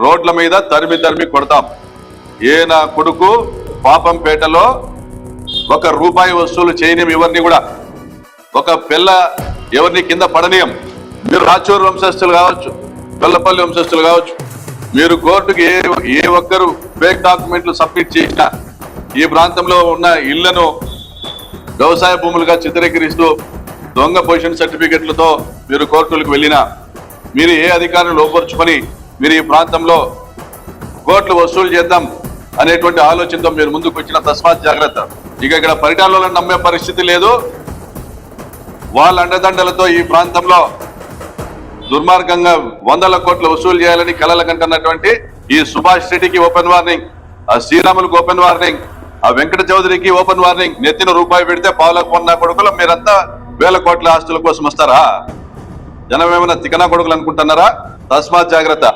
రోడ్ల మీద తరిమి తరిమి కొడతాం. ఏ నా కొడుకు పాపంపేటలో ₹1 వసూలు చేయని ఎవరిని కూడా, ఒక పిల్ల ఎవరిని కింద పడనీయం. మీరు రాచూరు వంశస్థులు కావచ్చు, వెల్లపల్లి వంశస్థులు కావచ్చు, మీరు కోర్టుకు ఏ ఒక్కరు ఫేక్ డాక్యుమెంట్లు సబ్మిట్ చేసినా, ఈ ప్రాంతంలో ఉన్న ఇళ్లను వ్యవసాయ భూములుగా చిత్రీకరిస్తూ దొంగ పొజిషన్ సర్టిఫికెట్లతో మీరు కోర్టులకు వెళ్ళినా, మీరు ఏ అధికారులు లోపరుచుకొని మీరు ఈ ప్రాంతంలో కోర్టులు వసూలు చేద్దాం అనేటువంటి ఆలోచనతో మీరు ముందుకు వచ్చిన తస్మాత్ జాగ్రత్త. ఇక ఇక్కడ పరిటాలను నమ్మే పరిస్థితి లేదు. వాళ్ళ అండదండలతో ఈ ప్రాంతంలో దుర్మార్గంగా 100 కోట్లు వసూలు చేయాలని కలల కంటున్నటువంటి ఈ సుభాష్ రెడ్డికి ఓపెన్ వార్నింగ్, ఆ శ్రీరాములకు ఓపెన్ వార్నింగ్, ఆ వెంకట చౌదరికి ఓపెన్ వార్నింగ్. నెత్తిన రూపాయి పెడితే పావులకు కొన్న కొడుకులు మీరంతా 1000 కోట్ల ఆస్తుల కోసం వస్తారా? జనం ఏమైనా తికనా కొడుకులు అనుకుంటున్నారా? తస్మాత్ జాగ్రత్త.